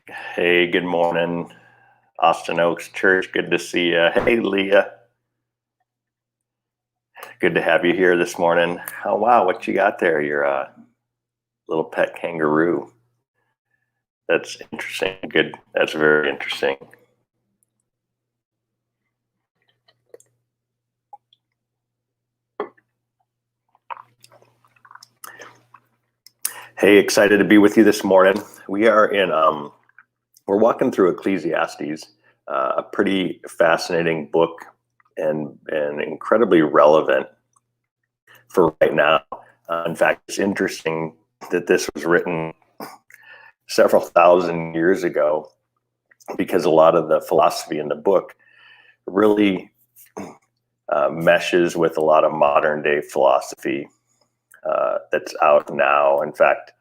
Hey, good morning, Austin Oaks Church. Good to see you. Hey, Leah. Good to have you here this morning. Oh, wow, what you got there? Your little pet kangaroo. That's interesting. Good. That's very interesting. Hey, excited to be with you this morning. We are we're walking through Ecclesiastes, a pretty fascinating book and incredibly relevant for right now. In fact, it's interesting that this was written several thousand years ago because a lot of the philosophy in the book really meshes with a lot of modern day philosophy that's out now. In fact,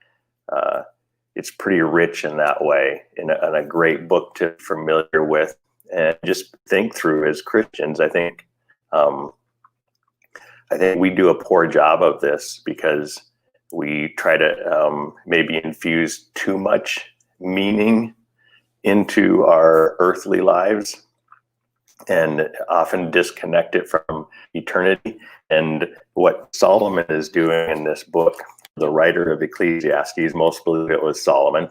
it's pretty rich in that way, and a great book to be familiar with and just think through as Christians. I think we do a poor job of this because we try to maybe infuse too much meaning into our earthly lives and often disconnect it from eternity. And what Solomon is doing in this book, the writer of Ecclesiastes, most believe it was Solomon,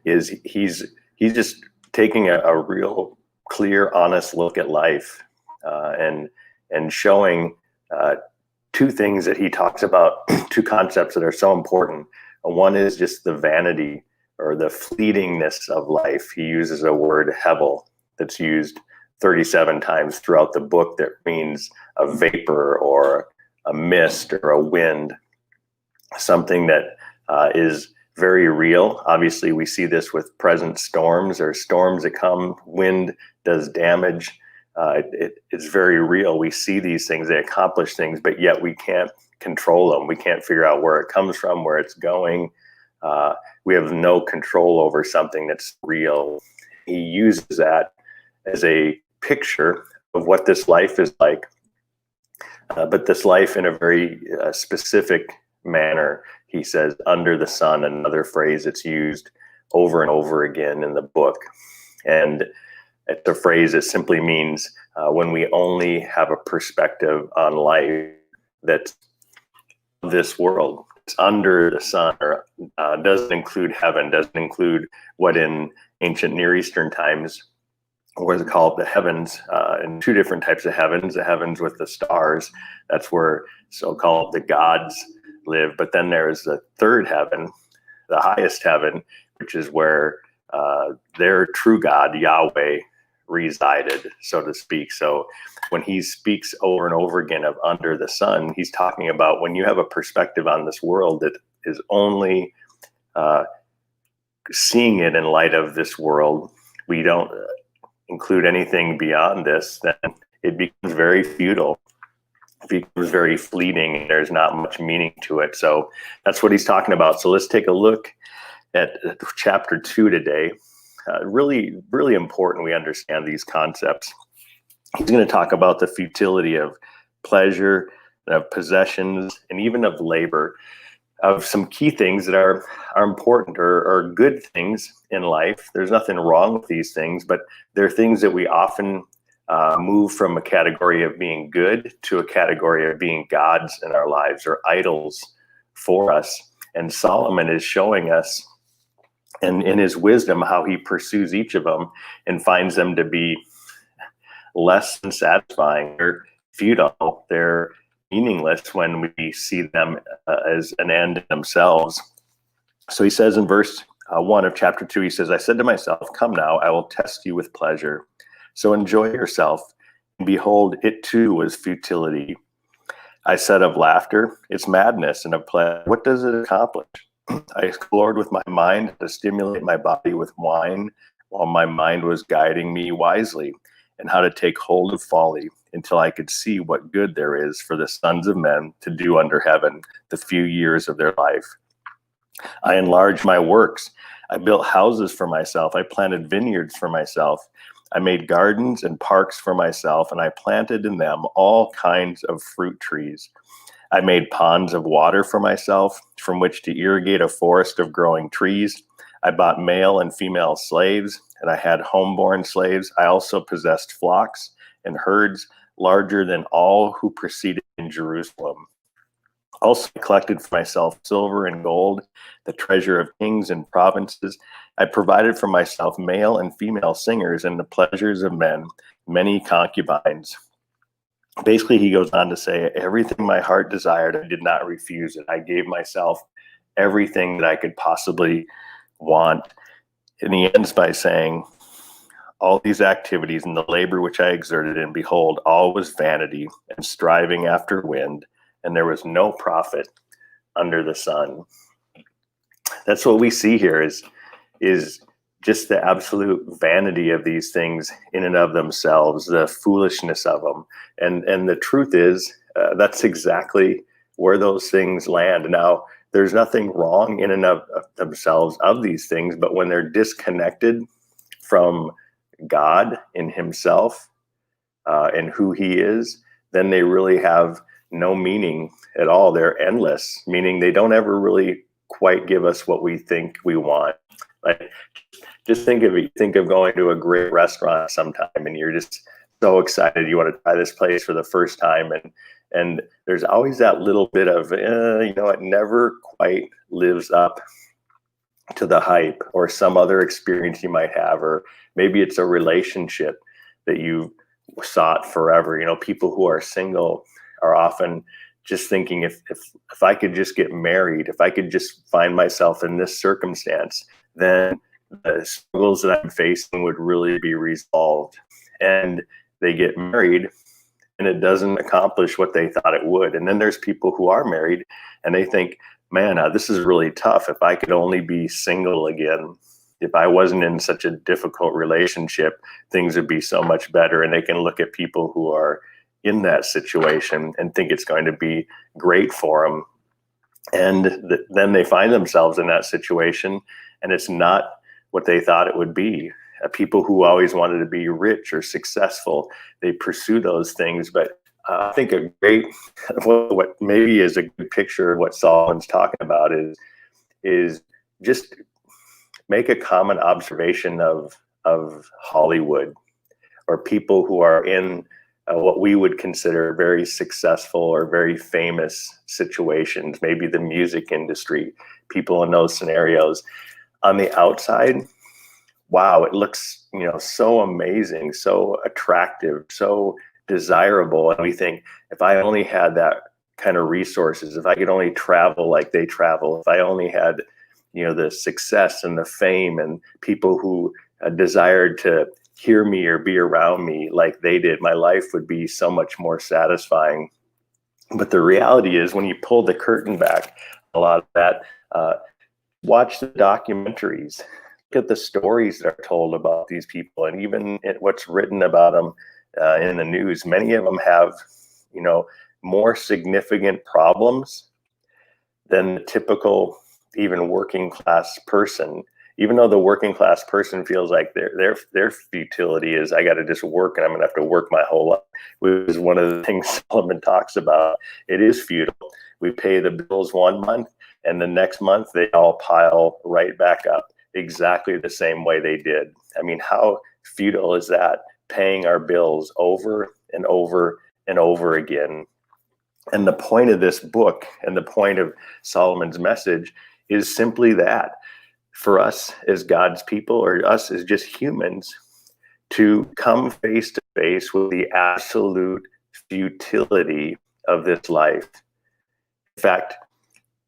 is he's just taking a real clear, honest look at life and showing two things that he talks about, two concepts that are so important. One is just the vanity or the fleetingness of life. He uses a word, hevel, that's used 37 times throughout the book that means a vapor or a mist or a wind, something that is very real. Obviously, we see this with present storms or storms that come, wind does damage. It's very real. We see these things, they accomplish things, but yet we can't control them. We can't figure out where it comes from, where it's going. We have no control over something that's real. He uses that as a picture of what this life is like, but this life in a very specific manner. He says, under the sun, another phrase that's used over and over again in the book. And it's a phrase that simply means when we only have a perspective on life that's this world. It's under the sun, or doesn't include heaven, doesn't include what in ancient Near Eastern times was called the heavens, and two different types of heavens. The heavens with the stars, that's where so-called the gods live. But then there's the third heaven, the highest heaven, which is where their true God, Yahweh, resided, so to speak. So when he speaks over and over again of under the sun, he's talking about when you have a perspective on this world that is only seeing it in light of this world, we don't include anything beyond this, then it becomes very futile. It becomes very fleeting, and there's not much meaning to it. So that's what he's talking about. So let's take a look at chapter 2 today. Really, really important we understand these concepts. He's going to talk about the futility of pleasure, of possessions, and even of labor, of some key things that are important or good things in life. There's nothing wrong with these things, but they're things that we often move from a category of being good to a category of being gods in our lives or idols for us. And Solomon is showing us, and in his wisdom, how he pursues each of them and finds them to be less than satisfying. They're futile. They're meaningless when we see them as an end in themselves. So he says in verse 1 of chapter 2, he says, I said to myself, come now, I will test you with pleasure. So enjoy yourself. And behold, it too was futility. I said of laughter, it's madness, and of pleasure, what does it accomplish? I explored with my mind to stimulate my body with wine, while my mind was guiding me wisely, and how to take hold of folly, until I could see what good there is for the sons of men to do under heaven the few years of their life. I enlarged my works. I built houses for myself. I planted vineyards for myself. I made gardens and parks for myself, and I planted in them all kinds of fruit trees. I made ponds of water for myself, from which to irrigate a forest of growing trees. I bought male and female slaves, and I had homeborn slaves. I also possessed flocks and herds larger than all who proceeded in Jerusalem. Also, I collected for myself silver and gold, the treasure of kings and provinces. I provided for myself male and female singers and the pleasures of men, many concubines. Basically, he goes on to say, everything my heart desired, I did not refuse it. I gave myself everything that I could possibly want. And he ends by saying, all these activities and the labor which I exerted, and behold, all was vanity and striving after wind, and there was no profit under the sun. That's what we see here is just the absolute vanity of these things in and of themselves, the foolishness of them. And the truth is, that's exactly where those things land. Now, there's nothing wrong in and of themselves of these things, but when they're disconnected from God in himself and who he is, then they really have no meaning at all. They're endless, meaning they don't ever really quite give us what we think we want. Like, just think of going to a great restaurant sometime and you're just so excited you want to try this place for the first time, and there's always that little bit of it never quite lives up to the hype, or some other experience you might have, or maybe it's a relationship that you sought forever. People who are single are often just thinking, if I could just get married, if I could just find myself in this circumstance, then the struggles that I'm facing would really be resolved. And they get married and it doesn't accomplish what they thought it would. And then there's people who are married and they think, man, this is really tough. If I could only be single again, if I wasn't in such a difficult relationship, things would be so much better. And they can look at people who are in that situation and think it's going to be great for them. And then they find themselves in that situation and it's not what they thought it would be. People who always wanted to be rich or successful, they pursue those things. But I think a great, what maybe is a good picture of what Solomon's talking about is just make a common observation of Hollywood, or people who are in what we would consider very successful or very famous situations, maybe the music industry, people in those scenarios. On the outside, wow, it looks, so amazing, so attractive, so desirable. And we think, if I only had that kind of resources, if I could only travel like they travel, if I only had, the success and the fame and people who desired to hear me or be around me like they did, my life would be so much more satisfying. But the reality is, when you pull the curtain back, a lot of that, watch the documentaries, look at the stories that are told about these people, and even what's written about them in the news. Many of them have, more significant problems than the typical, even working class person. Even though the working class person feels like their futility is, I got to just work and I'm going to have to work my whole life, which is one of the things Solomon talks about. It is futile. We pay the bills one month and the next month they all pile right back up exactly the same way they did. I mean, how futile is that? Paying our bills over and over and over again. And the point of this book and the point of Solomon's message is simply that. For us as God's people, or us as just humans, to come face to face with the absolute futility of this life. In fact,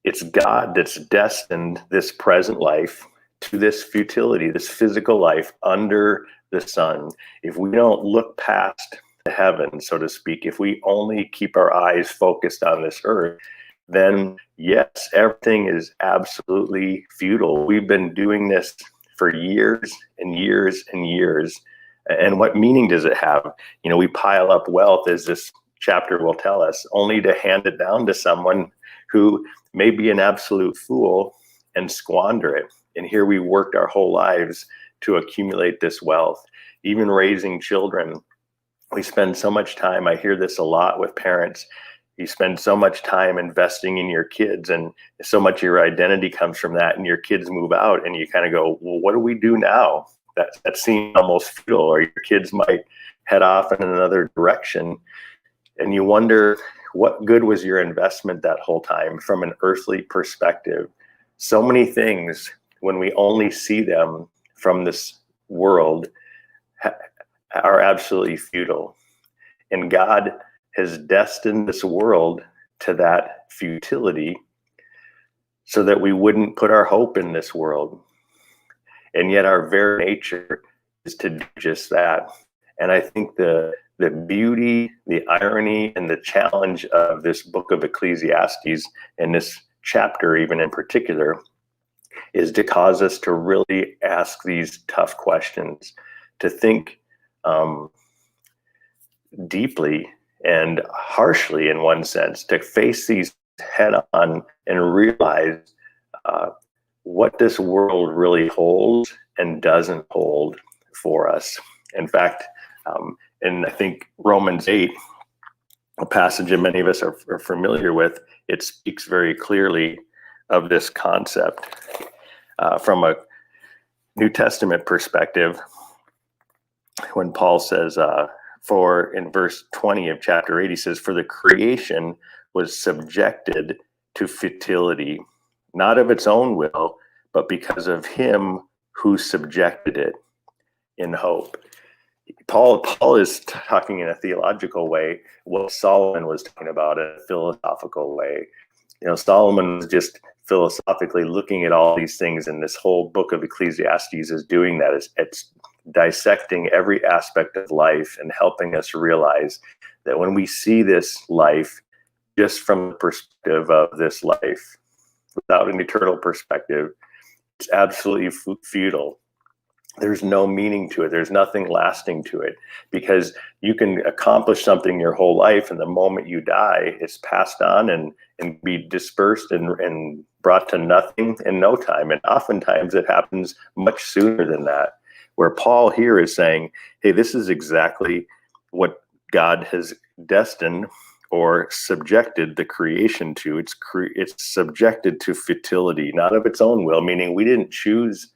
it's God that's destined this present life to this futility, this physical life under the sun. If we don't look past the heavens, so to speak, if we only keep our eyes focused on this earth, then yes, everything is absolutely futile. We've been doing this for years and years and years. And what meaning does it have? We pile up wealth, as this chapter will tell us, only to hand it down to someone who may be an absolute fool and squander it. And here we worked our whole lives to accumulate this wealth. Even raising children, we spend so much time, I hear this a lot with parents, you spend so much time investing in your kids, and so much of your identity comes from that, and your kids move out and you kind of go, well, what do we do now? That seems almost futile, or your kids might head off in another direction. And you wonder, what good was your investment that whole time from an earthly perspective? So many things, when we only see them from this world, are absolutely futile. And God has destined this world to that futility so that we wouldn't put our hope in this world. And yet our very nature is to do just that. And I think the beauty, the irony, and the challenge of this book of Ecclesiastes, and this chapter even in particular, is to cause us to really ask these tough questions, to think deeply and harshly, in one sense, to face these head on and realize what this world really holds and doesn't hold for us. In fact, and I think Romans 8, a passage that many of us are familiar with, it speaks very clearly of this concept. From a New Testament perspective, when Paul says, in verse 20 of chapter 8, he says, for the creation was subjected to futility, not of its own will, but because of him who subjected it, in hope. Paul is talking in a theological way what Solomon was talking about in a philosophical way. Solomon was just philosophically looking at all these things, and this whole book of Ecclesiastes is doing that. It's dissecting every aspect of life and helping us realize that when we see this life just from the perspective of this life, without an eternal perspective, it's absolutely futile. There's no meaning to it. There's nothing lasting to it, because you can accomplish something your whole life, and the moment you die, it's passed on and be dispersed and brought to nothing in no time. And oftentimes it happens much sooner than that, where Paul here is saying, hey, this is exactly what God has destined or subjected the creation to. It's subjected to futility, not of its own will, meaning we didn't choose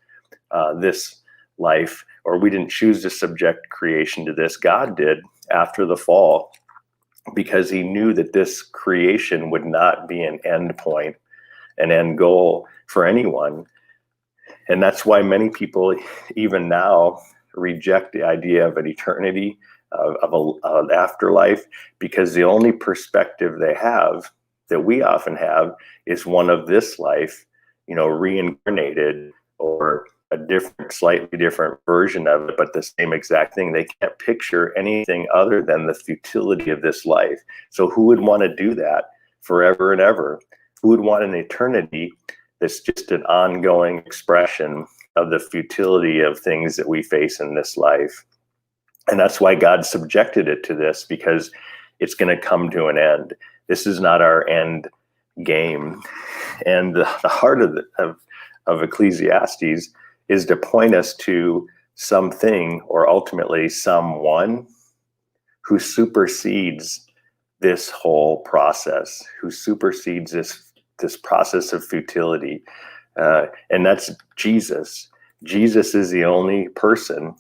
this life, or we didn't choose to subject creation to this. God did after the fall, because he knew that this creation would not be an end point, an end goal for anyone. And that's why many people even now reject the idea of an eternity, of an afterlife, because the only perspective they have, that we often have, is one of this life, reincarnated, or a different, slightly different version of it, but the same exact thing. They can't picture anything other than the futility of this life. So who would want to do that forever and ever? Who would want an eternity that's just an ongoing expression of the futility of things that we face in this life? And that's why God subjected it to this, because it's going to come to an end. This is not our end game. And the heart of Ecclesiastes is to point us to something, or ultimately someone, who supersedes this whole process, who supersedes this process of futility. And that's Jesus. Jesus is the only person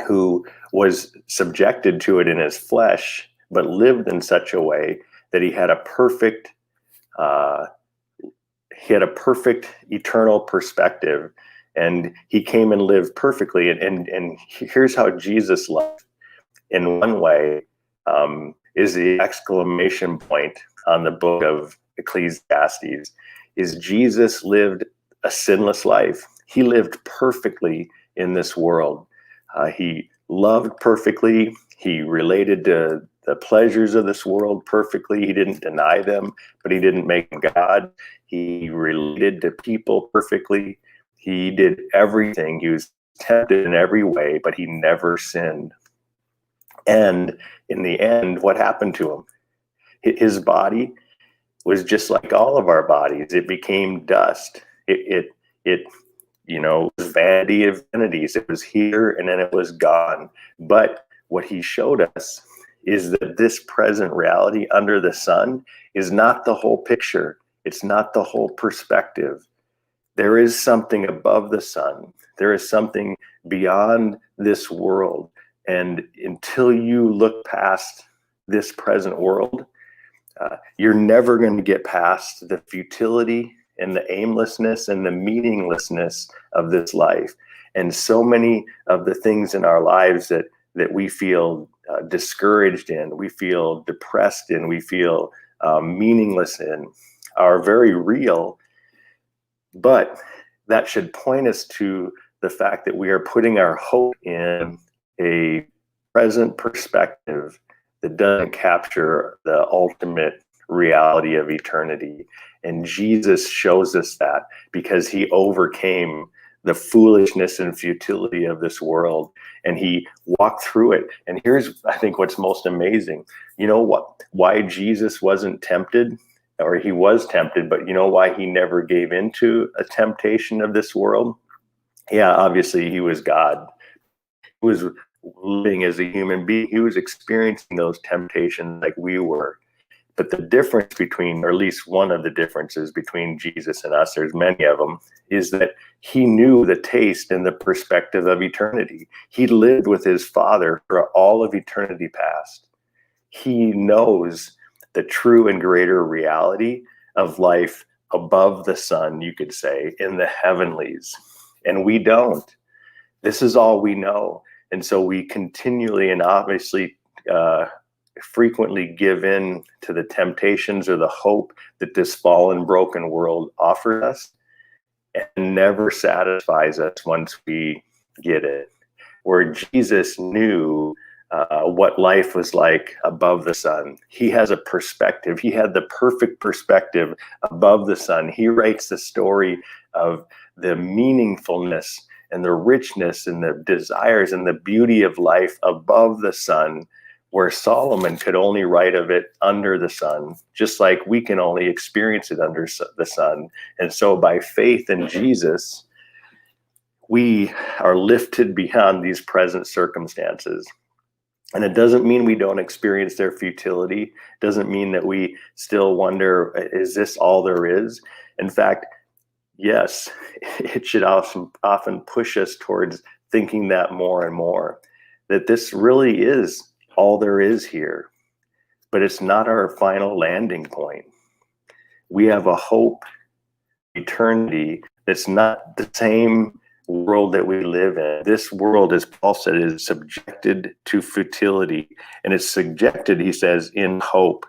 who was subjected to it in his flesh, but lived in such a way that he had a perfect eternal perspective, and he came and lived perfectly. And here's how Jesus loved. In one way, is the exclamation point on the book of Ecclesiastes, is Jesus lived a sinless life. He lived perfectly in this world. He loved perfectly. He related to the pleasures of this world perfectly. He didn't deny them, but he didn't make them God. He related to people perfectly. He did everything. He was tempted in every way, but he never sinned. And in the end, what happened to him? His body was just like all of our bodies. It became dust. It was vanity of vanities. It was here and then it was gone. But what he showed us is that this present reality under the sun is not the whole picture. It's not the whole perspective. There is something above the sun. There is something beyond this world. And until you look past this present world, you're never going to get past the futility and the aimlessness and the meaninglessness of this life. And so many of the things in our lives that we feel discouraged in, we feel depressed in, we feel meaningless in, are very real. But that should point us to the fact that we are putting our hope in a present perspective that doesn't capture the ultimate reality of eternity. And Jesus shows us that because he overcame the foolishness and futility of this world, and he walked through it. And here's, I think, what's most amazing. You know what? Why Jesus wasn't tempted, or he was tempted, but you know why he never gave into a temptation of this world? Yeah, obviously he was God. He was living as a human being. He was experiencing those temptations like we were. But the difference between, or at least one of the differences between Jesus and us, there's many of them, is that he knew the taste and the perspective of eternity. He lived with his Father for all of eternity past. He knows the true and greater reality of life above the sun, you could say, in the heavenlies. And we don't. This is all we know. And so we continually and obviously frequently give in to the temptations or the hope that this fallen, broken world offers us, and never satisfies us once we get it. Where Jesus knew what life was like above the sun. He has a perspective. He had the perfect perspective above the sun. He writes the story of the meaningfulness and the richness and the desires and the beauty of life above the sun, where Solomon could only write of it under the sun, just like we can only experience it under the sun. And so by faith in Jesus, we are lifted beyond these present circumstances. And it doesn't mean we don't experience their futility. It doesn't mean that we still wonder, is this all there is? In fact, yes, it should often push us towards thinking that more and more, that this really is all there is here. But it's not our final landing point. We have a hope, eternity, that's not the same world that we live in. This world, as Paul said, is subjected to futility, and it's subjected, he says, in hope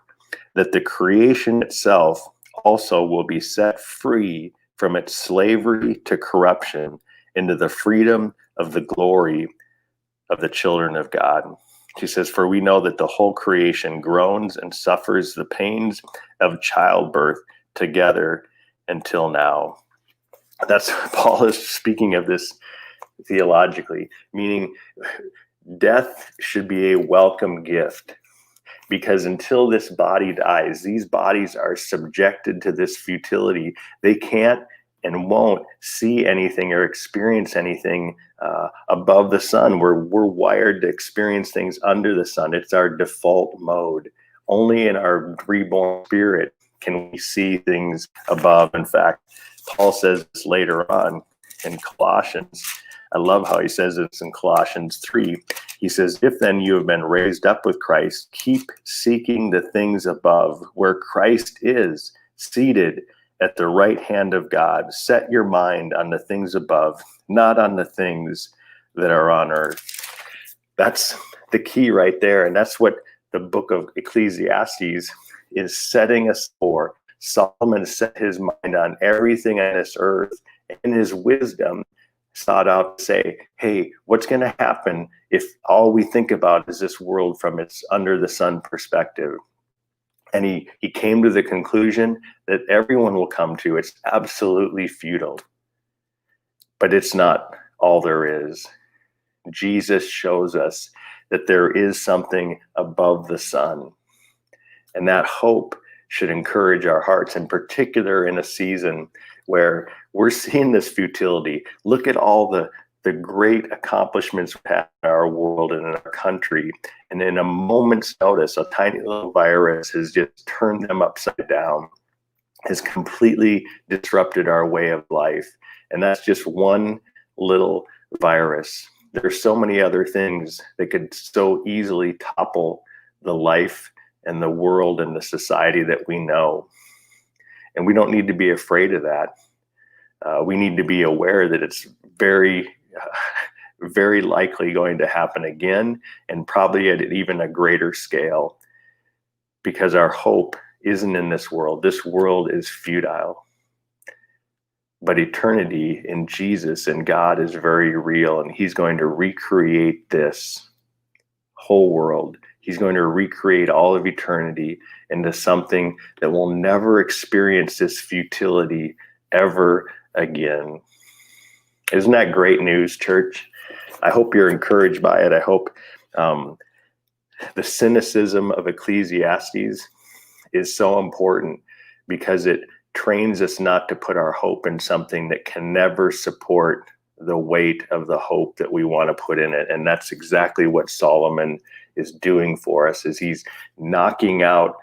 that the creation itself also will be set free from its slavery to corruption into the freedom of the glory of the children of God. He says, for we know that the whole creation groans and suffers the pains of childbirth together until now. That's Paul is speaking of this theologically, meaning death should be a welcome gift, because until this body dies, these bodies are subjected to this futility. They can't and won't see anything or experience anything above the sun. We're wired to experience things under the sun. It's our default mode. Only in our reborn spirit can we see things above. In fact, Paul says this later on in Colossians. I love how he says this in Colossians 3. He says, if then you have been raised up with Christ, keep seeking the things above, where Christ is seated at the right hand of God. Set your mind on the things above, not on the things that are on earth. That's the key right there. And that's what the book of Ecclesiastes is setting us for. Solomon set his mind on everything on this earth, and his wisdom sought out to say, hey, what's going to happen if all we think about is this world from its under the sun perspective? And he came to the conclusion that everyone will come to, it's absolutely futile. But it's not all there is. Jesus shows us that there is something above the sun. And that hope should encourage our hearts, in particular in a season where we're seeing this futility. Look at all the the great accomplishments we have in our world and in our country, and in a moment's notice, a tiny little virus has just turned them upside down, has completely disrupted our way of life. And that's just one little virus. There's so many other things that could so easily topple the life and the world and the society that we know. And we don't need to be afraid of that. We need to be aware that it's very, very likely going to happen again, and probably at even a greater scale, because our hope isn't in this world. This world is futile. But eternity in Jesus and God is very real, and he's going to recreate this whole world. He's going to recreate all of eternity into something that will never experience this futility ever again. Isn't that great news, church? I hope you're encouraged by it. I hope the cynicism of Ecclesiastes is so important, because it trains us not to put our hope in something that can never support the weight of the hope that we want to put in it. And that's exactly what Solomon is doing for us, is he's knocking out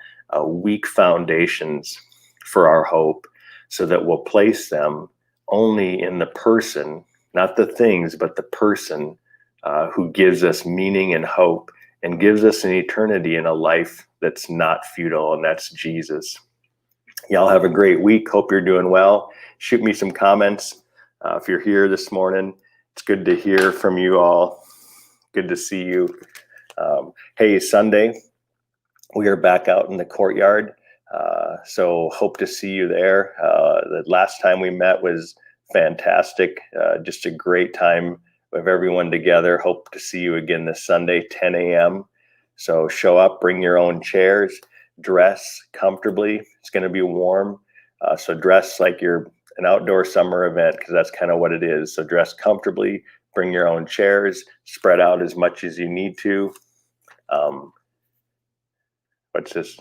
weak foundations for our hope, so that we'll place them only in the person, not the things, but the person who gives us meaning and hope, and gives us an eternity in a life that's not futile, and that's Jesus. Y'all have a great week. Hope you're doing well. Shoot me some comments if you're here this morning. It's good to hear from you all. Good to see you. Hey, Sunday, we are back out in the courtyard. So hope to see you there. The last time we met was fantastic. Just a great time with everyone together. Hope to see you again this Sunday, 10 a.m. So show up, bring your own chairs, dress comfortably. It's going to be warm. So dress like you're an outdoor summer event, because that's kind of what it is. So dress comfortably, bring your own chairs, spread out as much as you need to. What's this?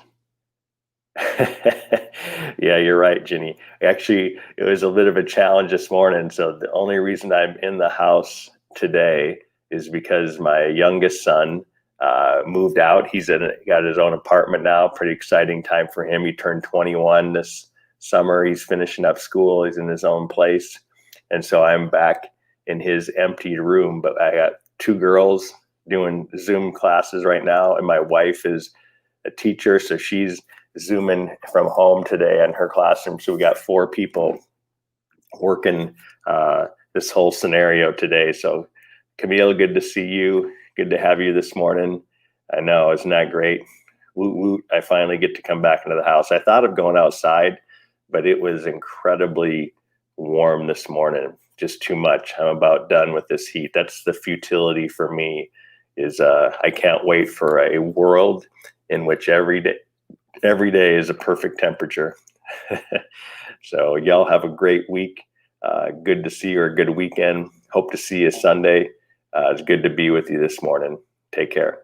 Yeah, you're right, Ginny. Actually, it was a bit of a challenge this morning. So the only reason I'm in the house today is because my youngest son moved out. He's got his own apartment now. Pretty exciting time for him. He turned 21 this summer. He's finishing up school. He's in his own place. And so I'm back in his empty room, but I got two girls doing Zoom classes right now. And my wife is a teacher, so she's Zooming from home today in her classroom. So we got 4 people working this whole scenario today. So Camille, good to see you. Good to have you this morning. I know, isn't that great? Woot woot, I finally get to come back into the house. I thought of going outside, but it was incredibly warm this morning. Just too much. I'm about done with this heat. That's the futility for me, is I can't wait for a world in which every day is a perfect temperature. So y'all have a great week. Good to see you, or a good weekend. Hope to see you Sunday. It's good to be with you this morning. Take care.